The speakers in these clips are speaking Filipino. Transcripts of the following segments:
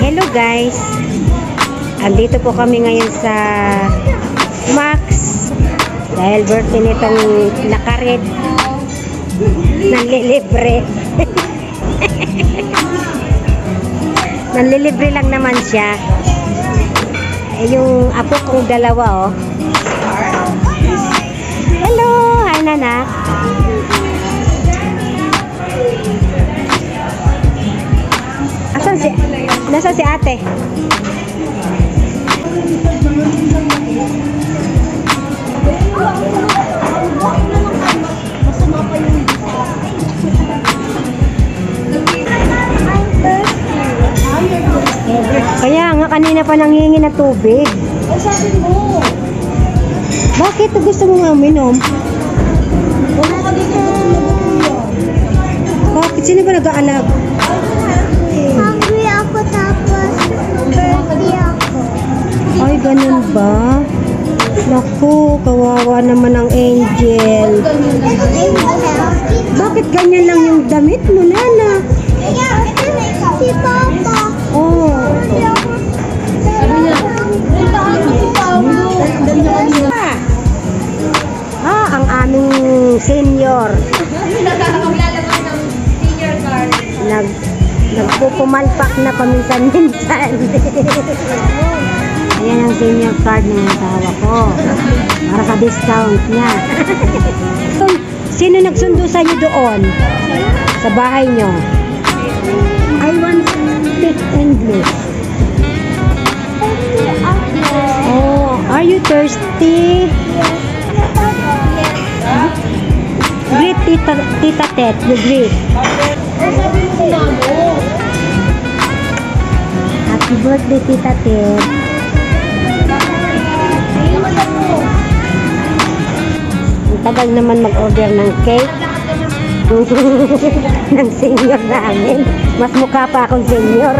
Hello guys, andito po kami ngayon sa Max dahil birthday nitong nakared nanlilibre. Nanlilibre lang naman siya. Yung apo kong dalawa, oh. Hello, hi Nana. Nasaan si ate? Kaya nga kanina pa nanghihingi na tubig. Ay, sabi mo. Bakit gusto mo nga uminom? Wala ka dito na. Bakit? Sino ba nag-aalag? Hungry ako tapos birthday ako. Ay, ganun ba? Naku, kawawa naman ang Angel. Bakit ganyan lang yung damit mo, Nana? Si Papa. Oh. Sabi niya, Ang aming senior. Maglalabas ng senior card. Nagpupumalpak na paminsan-minsan. Ayan ang senior card ng asawa ko. Para sa discount niya. Sino nagsundo sa inyo doon? Sa bahay nyo? I want to speak English. Oh, are you thirsty? Greet Tita Tet, you greet. Happy birthday, Tita Tet. Ang tagal naman mag-order ng cake. Ng senior namin. Mas mukha pa akong senior.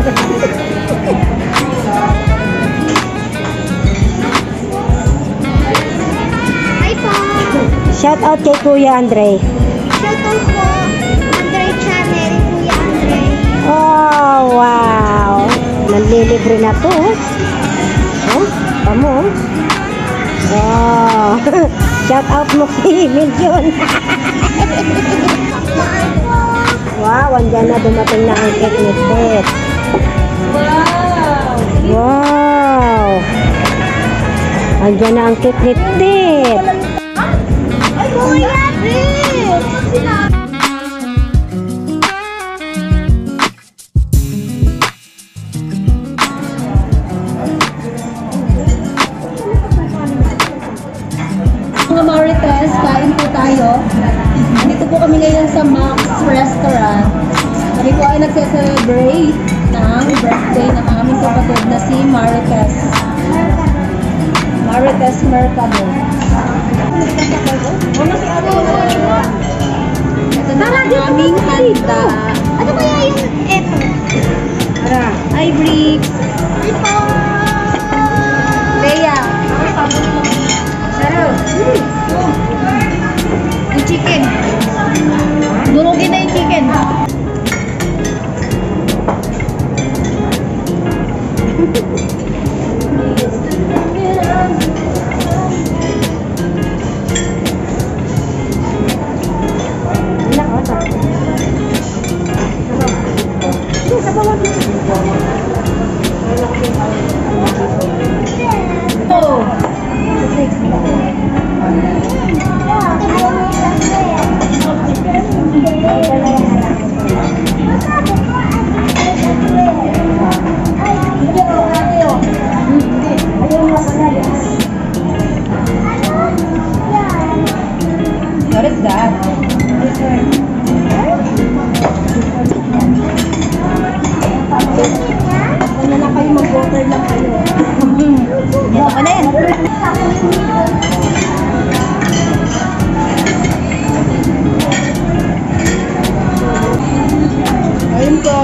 Hi po. Shout out kay Kuya Andre. Shout out po. Andre Channel, Kuya Andre. Oh, wow. Nanlilibre na to. Oh, tamo. Wow. Shout out mo kay Milyon. Wow, andyan na dumating na ang cake ni Tet. Wow. Wow. Andyan na ang cake ni Tet. Ay, Kuya Chris. Mga Marites, kain po tayo. Nandito po kami ngayon sa Max Restaurant. Kami po ay nagse-celebrate ng birthday ng aming kapatid na si Marites. Marites Mercado. Ito na ang aming handa. Ano kaya yung eto? Tara. Hi, Bricks. Ito! Leia. Sarap. Yung chicken. Durugin na yung chicken. Oh. What is that? Ano na kayo, mag-water lang kayo. Ako na yan. Ayun po.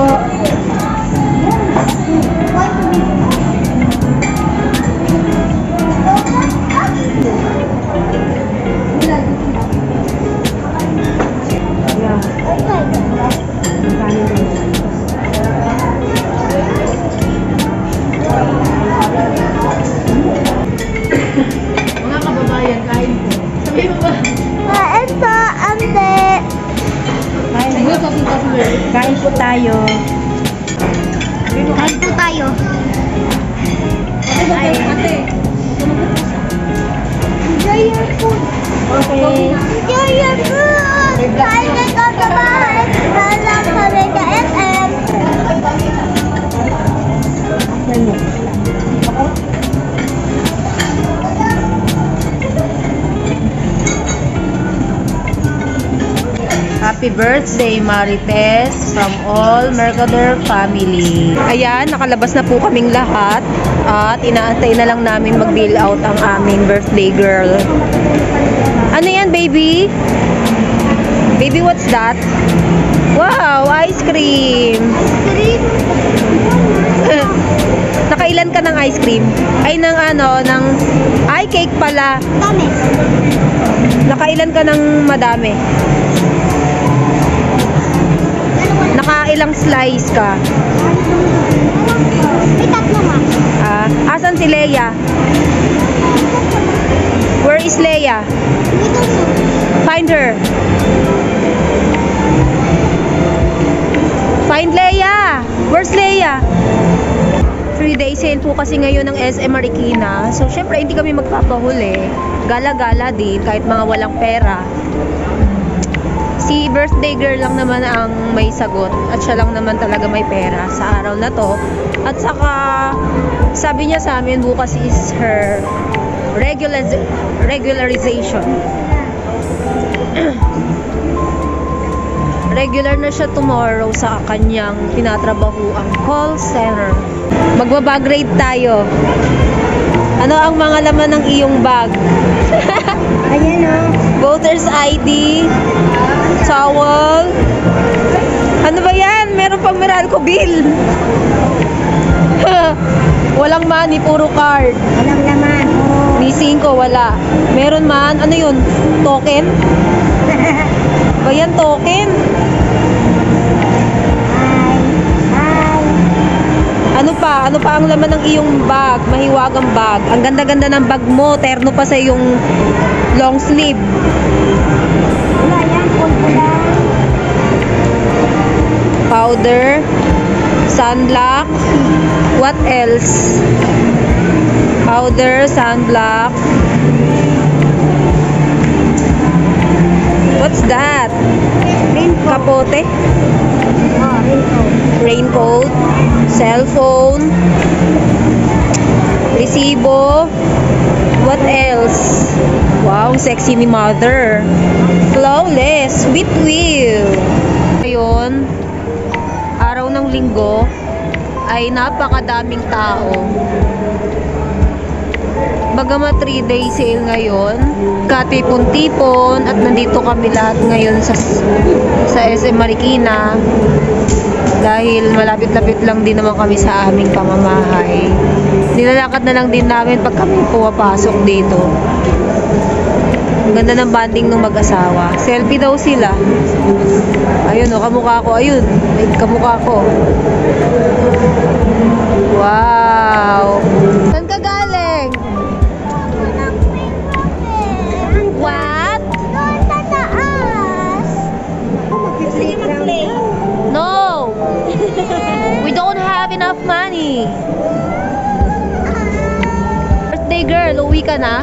birthday. Happy birthday, Marites, from all Mercader family. Ayan, nakalabas na po kaming lahat at inaantay na lang namin mag-bill out ang aming birthday girl. Ano yan, baby? Baby, what's that? Wow, ice cream. Nakailan ka ng ice cream? Ay, ng ano, ng... Ay, cake pala. Nakailan ka ng madami? Nakailang slice ka? May tatlo nga. Asan si Leia? Where is Leia? Find her. Find Leia. Where's Leia? 3-day sale po kasi ngayon ng SM Marikina. So, syempre, hindi kami magpapahuli. Gala-gala din, kahit mga walang pera. Si birthday girl lang naman ang may sagot at siya lang naman talaga may pera sa araw na to. At saka sabi niya sa amin bukas is her regularization. Regular na siya tomorrow sa kanyang tinatrabahuang call center. Magbabag rate tayo. Ano ang mga laman ng iyong bag? Ayan o. Voter's ID, towel. Ano ba yan? Meron pang Meralco bill. Walang money, puro card. Walang laman. Ni 5, wala. Meron man, ano yun? Token? Ba yan, token? Hi. Ano pa? Ano pa ang laman ng iyong bag? Mahiwagang bag. Ang ganda-ganda ng bag mo. Terno pa sa iyong long sleeve. Wala yan. Pula. Powder. Sunblock. What else? Powder, sunblock. What's that? Raincoat. Kapote? Oh, raincoat. Raincoat. Cellphone. Resibo. What else? Wow, sexy ni mother. Flawless. With will. Ngayon, araw ng linggo, ay napakadaming tao. Bagamat 3-day sale ngayon, katipon-tipon at nandito kami lahat ngayon sa SM Marikina dahil malapit-lapit lang din naman kami sa aming pamamahay. Nilalakad na lang din namin pag kami pumapasok dito. Ang ganda ng banding ng mag-asawa. Selfie daw sila. Ayun o, kamukha ko. Ayun, ay kamukha ko. Wow! Saan ka galing? What? Doon sa taas. No! We don't have enough money. Birthday girl, uwi ka na?